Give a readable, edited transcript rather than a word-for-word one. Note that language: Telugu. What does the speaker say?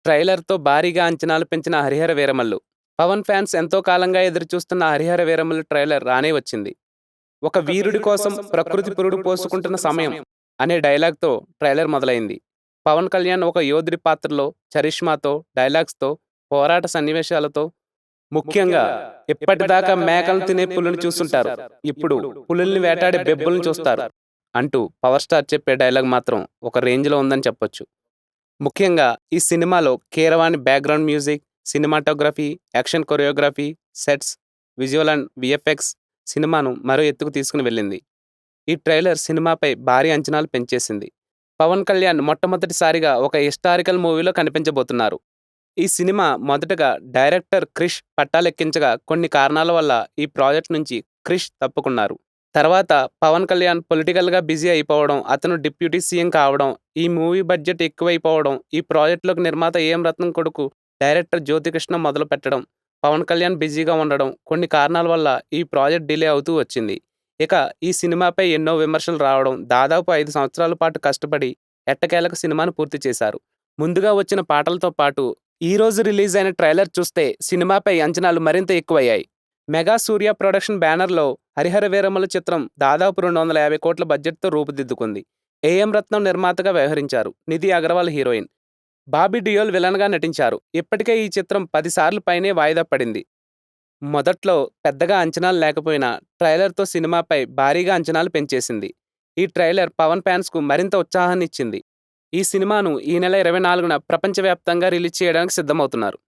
ట్రైలర్‌తో భారీగా అంచనాలు పెంచిన 'హరిహర వీరమల్లు'. పవన్ ఫ్యాన్స్ ఎంతో కాలంగా ఎదురుచూస్తున్న 'హరిహర వీరమల్లు' ట్రైలర్ రానే వచ్చింది. ఒక వీరుడి కోసం ప్రకృతి పురుడు పోసుకుంటున్న సమయం అనే డైలాగ్‌తో ట్రైలర్ మొదలైంది. పవన్ కళ్యాణ్ ఒక యోధుడి పాత్రలో చరిష్మాతో, డైలాగ్స్‌తో, పోరాట సన్నివేశాలతో, ముఖ్యంగా ఇప్పటిదాకా మేకలను తినే పులిని చూసుంటారు. ఇప్పుడు పులుల్ని వేటాడే బెబ్బుల్ని చూస్తారు అంటూ పవర్ స్టార్ చెప్పే డైలాగ్ మాత్రం ఒక రేంజ్‌లో ఉందని చెప్పొచ్చు. ముఖ్యంగా ఈ సినిమాలో Keeravani background music, cinematography, action choreography, sets, visual and VFX సినిమాను మరో ఎత్తుకు తీసుకుని వెళ్ళింది. ఈ ట్రైలర్ సినిమాపై భారీ అంచనాలు పెంచేసింది. పవన్ కళ్యాణ్ మొట్టమొదటిసారిగా ఒక హిస్టారికల్ మూవీలో కనిపించబోతున్నారు. ఈ సినిమా మొదటగా డైరెక్టర్ క్రిష్ పట్టాలెక్కించగా కొన్ని కారణాల వల్ల ఈ ప్రాజెక్ట్ నుంచి క్రిష్ తప్పుకున్నారు. తర్వాత పవన్ కళ్యాణ్ పొలిటికల్‌గా బిజీ అయిపోవడం, అతను డిప్యూటీ సీఎం కావడం, ఈ మూవీ బడ్జెట్ ఎక్కువైపోవడం, ఈ ప్రాజెక్ట్‌లోకి నిర్మాత ఏఎం రత్నం కొడుకు డైరెక్టర్ జ్యోతికృష్ణ మొదలుపెట్టడం, పవన్ కళ్యాణ్ బిజీగా ఉండడం కొన్ని కారణాల వల్ల ఈ ప్రాజెక్ట్ డిలే అవుతూ వచ్చింది. ఇక ఈ సినిమాపై ఎన్నో విమర్శలు రావడం, దాదాపు 5 సంవత్సరాల పాటు కష్టపడి ఎట్టకేలకు సినిమాను పూర్తి చేశారు. ముందుగా వచ్చిన పాటలతో పాటు ఈరోజు రిలీజ్ అయిన ట్రైలర్ చూస్తే సినిమాపై అంచనాలు మరింత ఎక్కువయ్యాయి. మెగా సూర్య ప్రొడక్షన్ బ్యానర్‌లో 'హరిహర వీరమల్లు' చిత్రం దాదాపు 250 కోట్ల బడ్జెట్‌తో రూపుదిద్దుకుంది. ఏఎం రత్నం నిర్మాతగా వ్యవహరించారు. నిధి అగర్వాల్ హీరోయిన్. బాబీ డియోల్ విలన్‌గా నటించారు. ఇప్పటికే ఈ చిత్రం 10 సార్లు పైనే వాయిదా పడింది. మొదట్లో పెద్దగా అంచనాలు లేకపోయినా ట్రైలర్‌తో సినిమాపై భారీగా అంచనాలు పెంచేసింది. ఈ ట్రైలర్ పవన్ ఫ్యాన్స్‌కు మరింత ఉత్సాహాన్నిచ్చింది. ఈ సినిమాను ఈ నెల 24న ప్రపంచవ్యాప్తంగా రిలీజ్ చేయడానికి సిద్ధమవుతున్నారు.